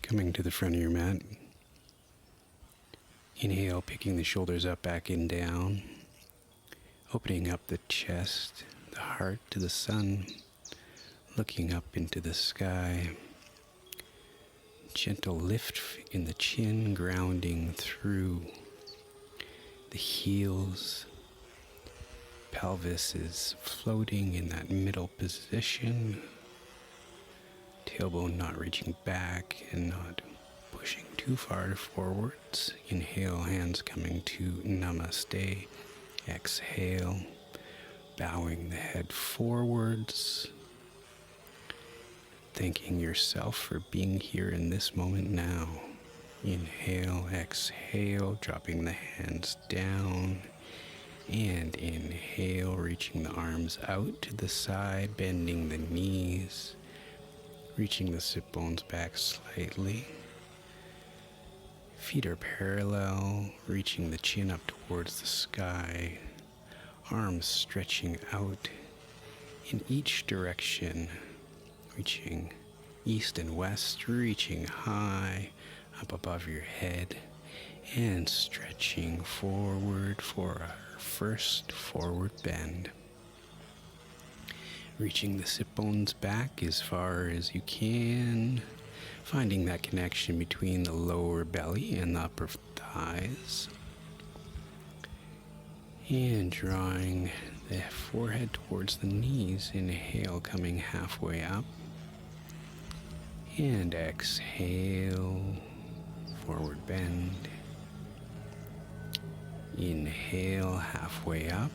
Coming to the front of your mat. Inhale, picking the shoulders up, back and down. Opening up the chest, the heart to the sun. Looking up into the sky. Gentle lift in the chin, grounding through the heels. Pelvis is floating in that middle position. Tailbone not reaching back and not pushing too far forwards. Inhale, hands coming to Namaste. Exhale, bowing the head forwards. Thanking yourself for being here in this moment now. Inhale, exhale, dropping the hands down. And inhale, reaching the arms out to the side, bending the knees. Reaching the sit bones back slightly. Feet are parallel, reaching the chin up towards the sky. Arms stretching out in each direction. Reaching east and west, reaching high up above your head. And stretching forward for our first forward bend. Reaching the sit bones back as far as you can, finding that connection between the lower belly and the upper thighs. And drawing the forehead towards the knees. Inhale, coming halfway up. And exhale, forward bend. Inhale, halfway up.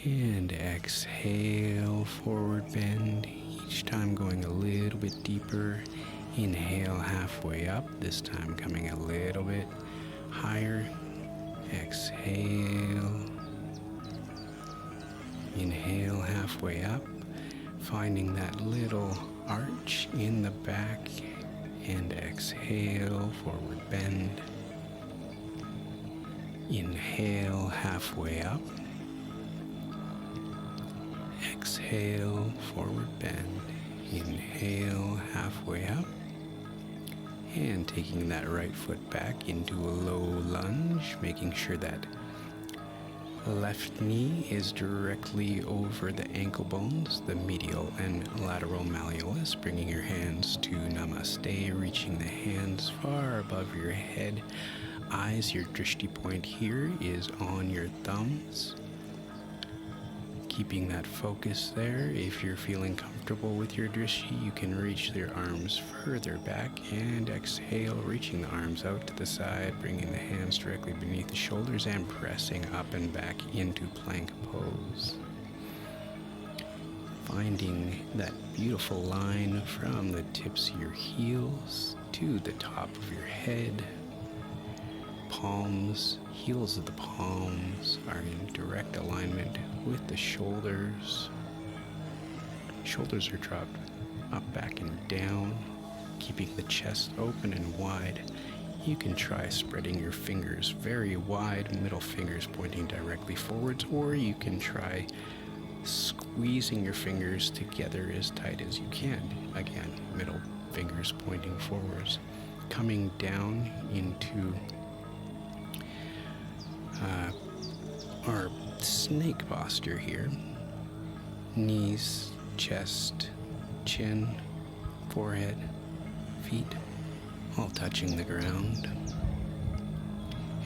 And exhale, forward bend, each time going a little bit deeper. Inhale, halfway up, this time coming a little bit higher. Exhale. Inhale, halfway up, finding that little arch in the back. And exhale, forward bend. Inhale, halfway up. Exhale, forward bend. Inhale, halfway up. And taking that right foot back into a low lunge, making sure that the left knee is directly over the ankle bones, the medial and lateral malleolus, bringing your hands to Namaste, reaching the hands far above your head. Eyes, your drishti point here is on your thumbs. Keeping that focus there. If you're feeling comfortable with your drishti, you can reach your arms further back and exhale, reaching the arms out to the side, bringing the hands directly beneath the shoulders and pressing up and back into plank pose. Finding that beautiful line from the tips of your heels to the top of your head. Palms, heels of the palms are in direct alignment with the shoulders. Shoulders are dropped up, back, and down, keeping the chest open and wide. You can try spreading your fingers very wide, middle fingers pointing directly forwards, or you can try squeezing your fingers together as tight as you can. Again, middle fingers pointing forwards. Coming down into our snake posture here. Knees, chest, chin, forehead, feet, all touching the ground.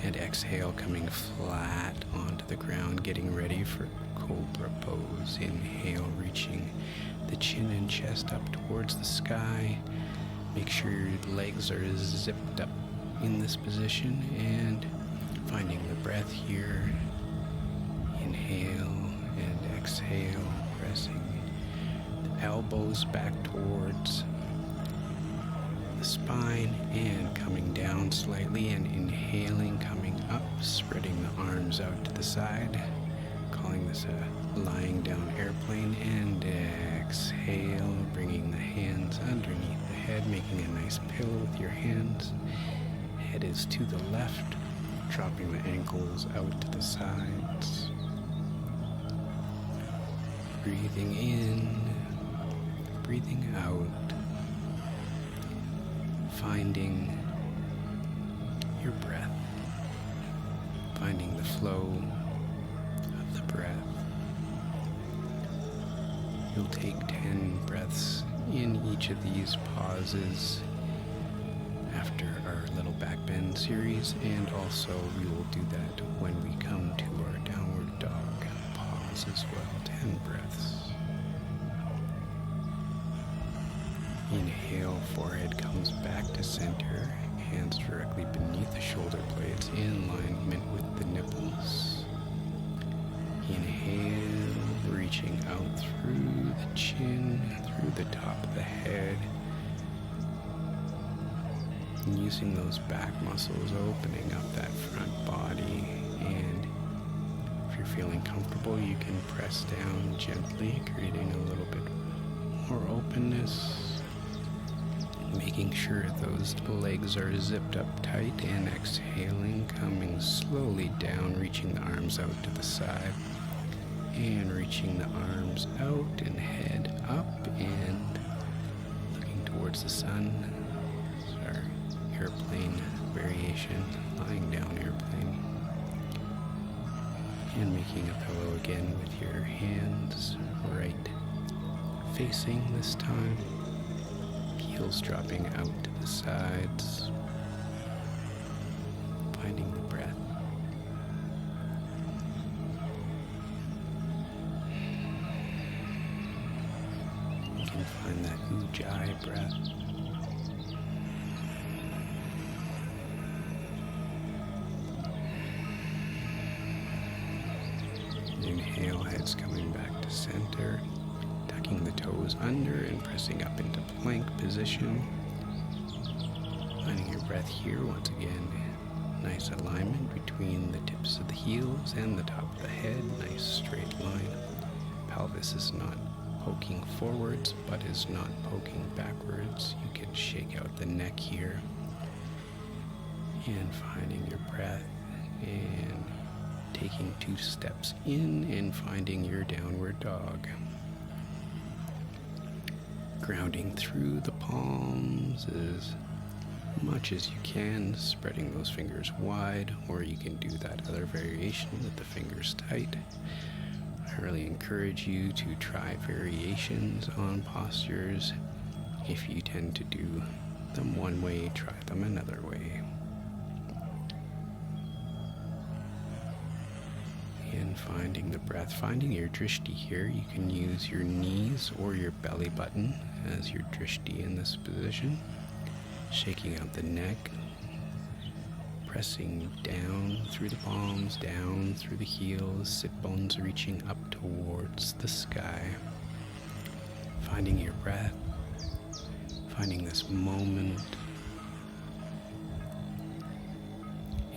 And exhale, coming flat onto the ground, getting ready for Cobra Pose. Inhale, reaching the chin and chest up towards the sky. Make sure your legs are zipped up in this position and finding the breath here. Inhale and exhale, pressing the elbows back towards the spine and coming down slightly and inhaling, coming up, spreading the arms out to the side, calling this a lying down airplane, and exhale, bringing the hands underneath the head, making a nice pillow with your hands. Head is to the left, dropping the ankles out to the sides. Breathing in, breathing out, finding your breath, finding the flow of the breath. You'll take 10 breaths in each of these pauses after our little back bend series, and also we will do that when we come to our downward dog pause as well. 10 breaths. Inhale, forehead comes back to center, hands directly beneath the shoulder blades in alignment with the nipples. Inhale, reaching out through the chin, through the top of the head, and using those back muscles, opening up that front body. And if you're feeling comfortable, you can press down gently, creating a little bit more openness, making sure those legs are zipped up tight, and exhaling, coming slowly down, reaching the arms out to the side, and reaching the arms out and head up and looking towards the sun. Our airplane variation, lying down airplane, and making a pillow again with your hands right facing this time, heels dropping out to the sides, finding the breath. You can find that ujjayi breath. Inhale, head's coming back to center, tucking the toes under and pressing up into plank position. Finding your breath here once again. Nice alignment between the tips of the heels and the top of the head. Nice straight line. Pelvis is not poking forwards, but is not poking backwards. You can shake out the neck here. And finding your breath and taking 2 steps in and finding your downward dog. Grounding through the palms as much as you can, spreading those fingers wide, or you can do that other variation with the fingers tight. I really encourage you to try variations on postures. If you tend to do them one way, try them another way. And finding the breath, finding your drishti here. You can use your knees or your belly button as your drishti in this position. Shaking out the neck, pressing down through the palms, down through the heels, sit bones reaching up towards the sky. Finding your breath, finding this moment.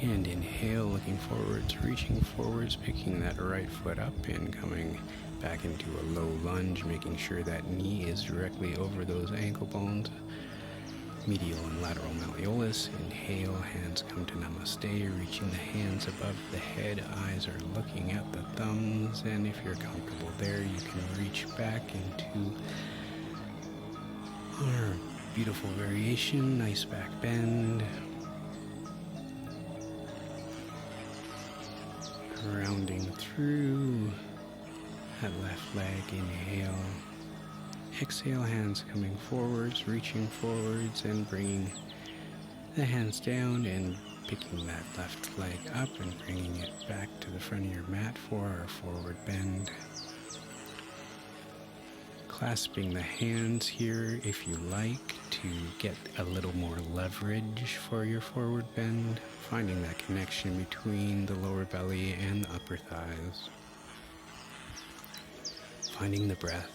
And inhale, looking forwards, reaching forwards, picking that right foot up and coming back into a low lunge, making sure that knee is directly over those ankle bones. Medial and lateral malleolus. Inhale, hands come to namaste, reaching the hands above the head, eyes are looking at the thumbs, and if you're comfortable there, you can reach back into our beautiful variation, nice back bend. Rounding through that left leg, inhale. Exhale, hands coming forwards, reaching forwards and bringing the hands down and picking that left leg up and bringing it back to the front of your mat for our forward bend. Clasping the hands here if you like to get a little more leverage for your forward bend, finding that connection between the lower belly and the upper thighs. Finding the breath.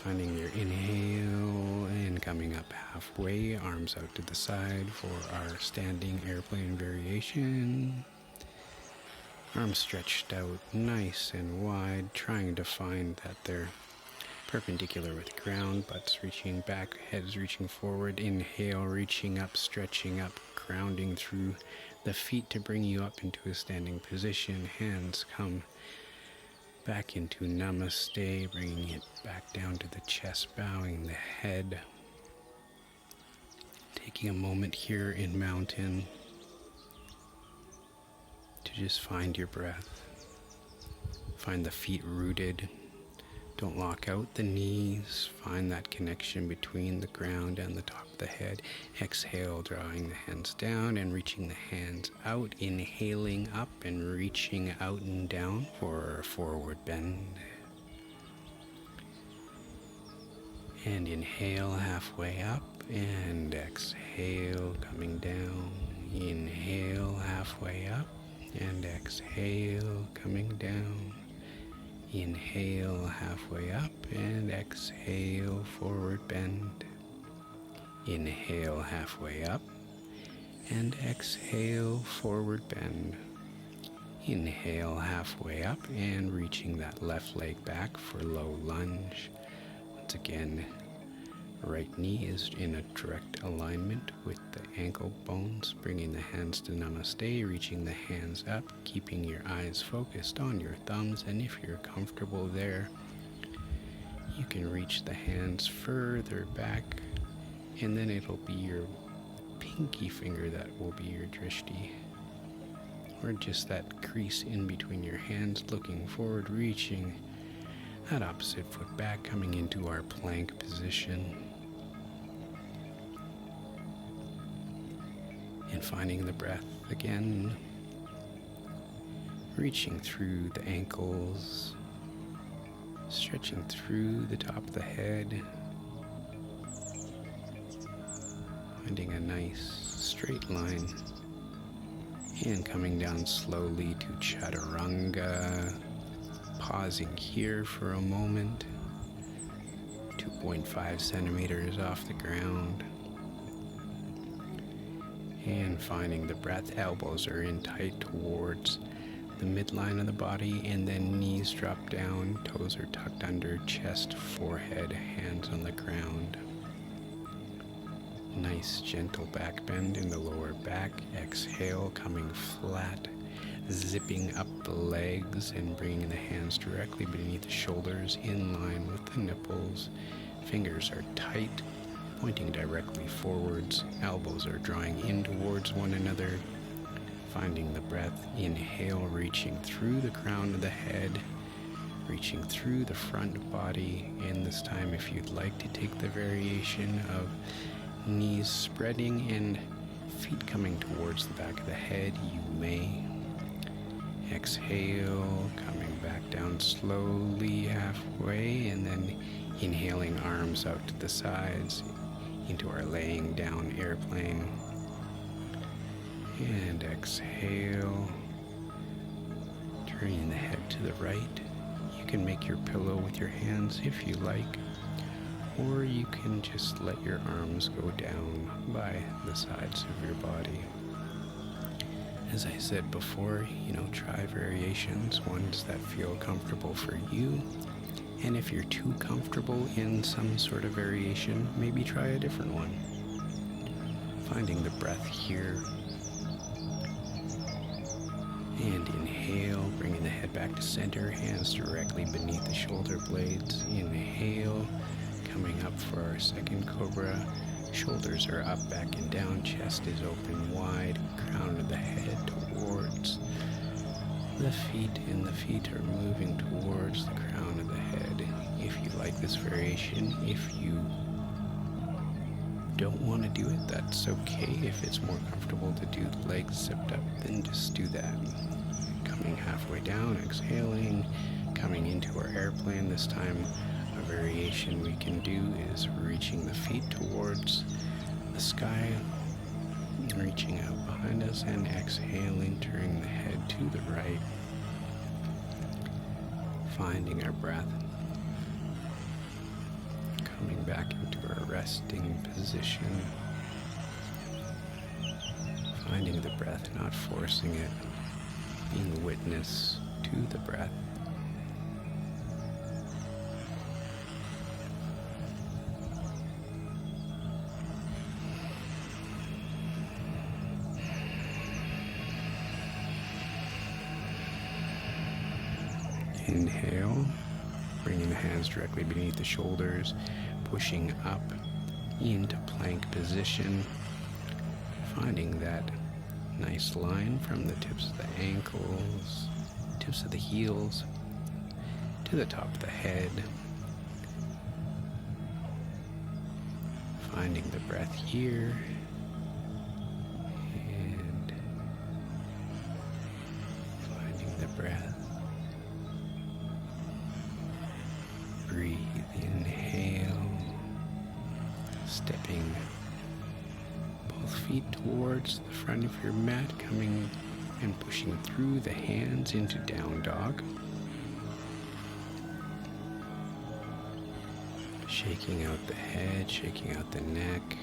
Finding your inhale and coming up halfway, arms out to the side for our standing airplane variation. Arms stretched out nice and wide, trying to find that they're perpendicular with the ground, butts reaching back, heads reaching forward. Inhale, reaching up, stretching up, grounding through the feet to bring you up into a standing position. Hands come back into namaste, bringing it back down to the chest, bowing the head. Taking a moment here in mountain to just find your breath. Find the feet rooted. Don't lock out the knees. Find that connection between the ground and the top of the head. Exhale, drawing the hands down and reaching the hands out. Inhaling up and reaching out and down for a forward bend. And inhale halfway up and exhale coming down. Inhale halfway up and exhale coming down. Inhale halfway up and exhale forward bend. Inhale halfway up and exhale forward bend. Inhale halfway up and reaching that left leg back for low lunge. Once again, right knee is in a direct alignment with the ankle bones, bringing the hands to namaste, reaching the hands up, keeping your eyes focused on your thumbs, and if you're comfortable there, you can reach the hands further back, and then it'll be your pinky finger that will be your drishti, or just that crease in between your hands, looking forward, reaching that opposite foot back, coming into our plank position. And finding the breath again, reaching through the ankles, stretching through the top of the head, finding a nice straight line, and coming down slowly to chaturanga, pausing here for a moment, 2.5 centimeters off the ground. And finding the breath, elbows are in tight towards the midline of the body, and then knees drop down, toes are tucked under, chest, forehead, hands on the ground. Nice gentle back bend in the lower back. Exhale, coming flat, zipping up the legs and bringing the hands directly beneath the shoulders in line with the nipples. Fingers are tight, pointing directly forwards. Elbows are drawing in towards one another. Finding the breath. Inhale, reaching through the crown of the head, reaching through the front body. And this time, if you'd like to take the variation of knees spreading and feet coming towards the back of the head, you may. Exhale, coming back down slowly halfway, and then inhaling, arms out to the sides into our laying down airplane. And exhale, turning the head to the right. You can make your pillow with your hands if you like, or you can just let your arms go down by the sides of your body. As I said before, try variations, ones that feel comfortable for you. And if you're too comfortable in some sort of variation, maybe try a different one. Finding the breath here. And inhale, bringing the head back to center, hands directly beneath the shoulder blades. Inhale, coming up for our second cobra. Shoulders are up, back and down, chest is open wide, crown of the head towards the feet, and the feet are moving towards the crown of the head. If you like this variation, if you don't want to do it, that's okay. If it's more comfortable to do the legs zipped up, then just do that. Coming halfway down, exhaling, coming into our airplane. This time, a variation we can do is reaching the feet towards the sky, reaching out behind us, and exhaling, turning the head to the right. Finding our breath. Coming back into a resting position. Finding the breath, not forcing it. Being witness to the breath. Inhale, bringing the hands directly beneath the shoulders, pushing up into plank position, finding that nice line from the tips of the ankles, tips of the heels, to the top of the head, finding the breath here, and finding the breath. Breathe, inhale, stepping both feet towards the front of your mat, coming and pushing through the hands into down dog. Shaking out the head, shaking out the neck.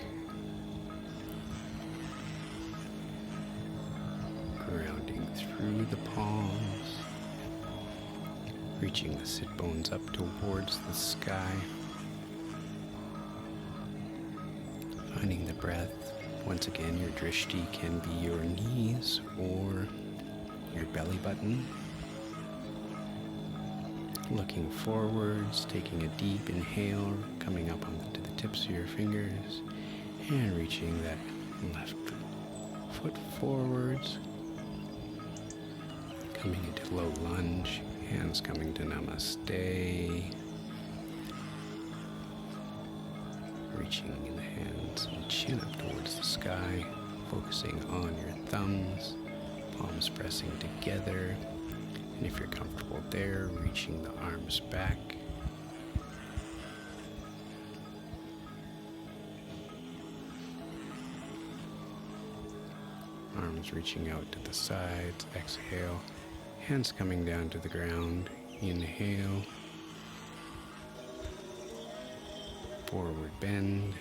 Grounding through the palms. Reaching the sit bones up towards the sky. Finding the breath. Once again, your drishti can be your knees or your belly button. Looking forwards, taking a deep inhale, coming up onto the tips of your fingers, and reaching that left foot forwards. Coming into low lunge. Hands coming to namaste. Reaching in the hands and chin up towards the sky. Focusing on your thumbs. Palms pressing together. And if you're comfortable there, reaching the arms back. Arms reaching out to the sides. Exhale. Hands coming down to the ground. Inhale. Forward bend.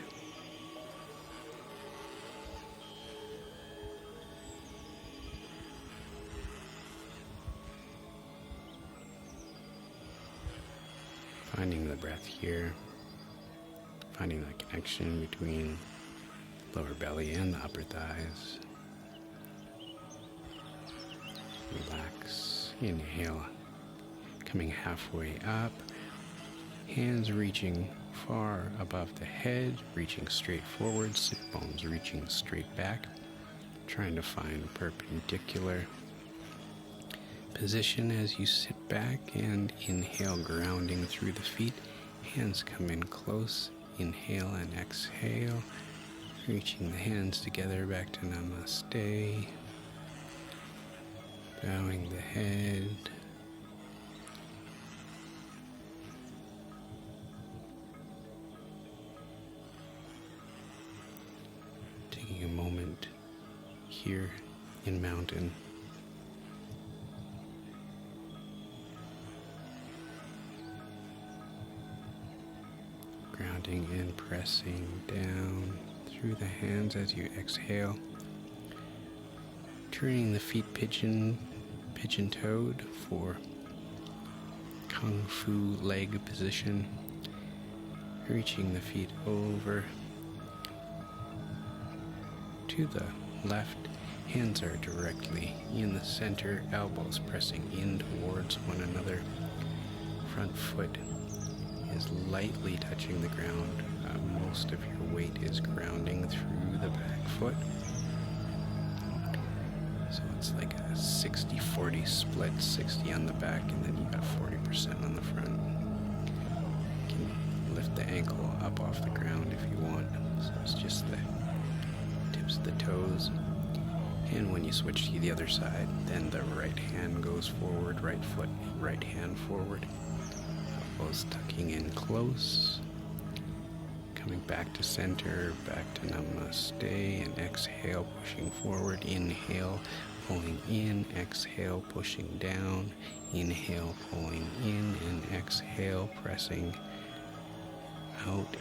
Finding the breath here. Finding that connection between lower belly and the upper thighs. Relax. Inhale, coming halfway up, hands reaching far above the head, reaching straight forward, sit bones reaching straight back, trying to find perpendicular position as you sit back, and inhale, grounding through the feet, hands come in close, inhale and exhale, reaching the hands together back to namaste. Bowing the head. Taking a moment here in mountain. Grounding and pressing down through the hands as you exhale. Turning the feet pigeon-toed for Kung Fu leg position. Reaching the feet over to the left. Hands are directly in the center, elbows pressing in towards one another. Front foot is lightly touching the ground. Most of your weight is grounding through the back foot. So it's like a 60-40 split, 60 on the back, and then you got 40% on the front. You can lift the ankle up off the ground if you want. So it's just the tips of the toes. And when you switch to the other side, then the right hand goes forward, right foot, right hand forward. Elbows tucking in close. Coming back to center, back to namaste, and exhale, pushing forward. Inhale, pulling in, exhale, pushing down. Inhale, pulling in, and exhale, pressing out,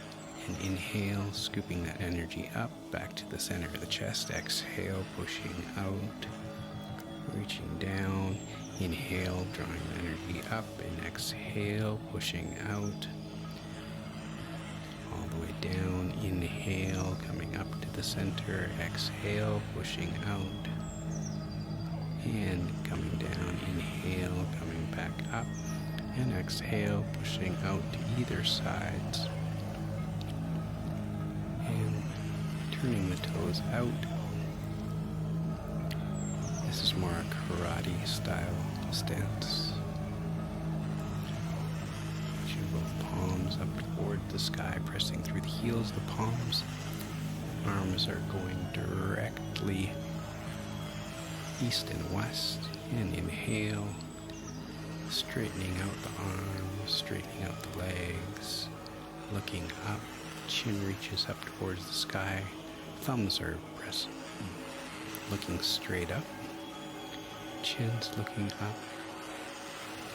and inhale, scooping that energy up back to the center of the chest. Exhale, pushing out, reaching down. Inhale, drawing the energy up, and exhale, pushing out all the way down. Inhale, coming up to the center. Exhale, pushing out, and coming down. Inhale, coming back up, and exhale, pushing out to either sides, and turning the toes out. This is more a karate style stance. Reaching both palms up toward the sky, pressing through the heels of the palms. Arms are going directly east and west. And inhale, straightening out the arms, straightening out the legs, looking up. Chin reaches up towards the sky. Thumbs are pressed, looking straight up. Chin's looking up.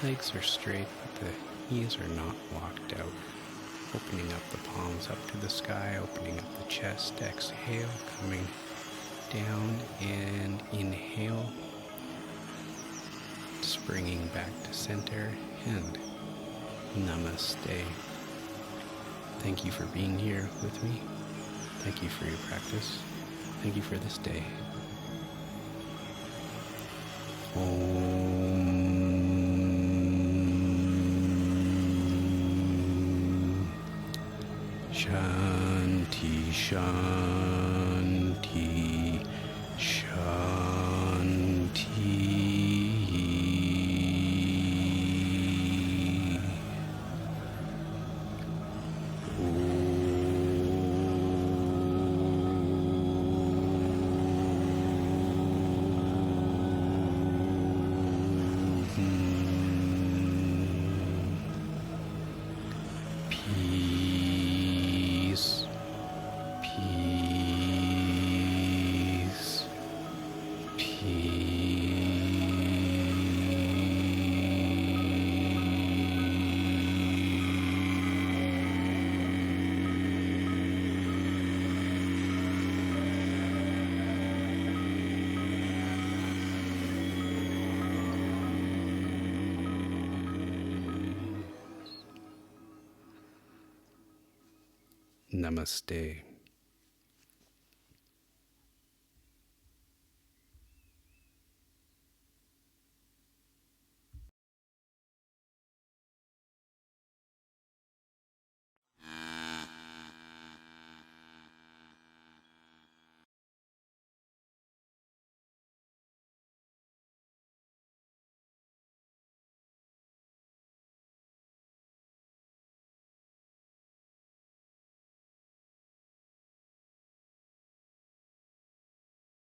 Legs are straight, but the knees are not walked out. Opening up the palms up to the sky, opening up the chest. Exhale, coming down, and inhale, springing back to center, and namaste. Thank you for being here with me. Thank you for your practice. Thank you for this day. Shanti, Shanti, Shanti. Peace, peace, peace. Namaste.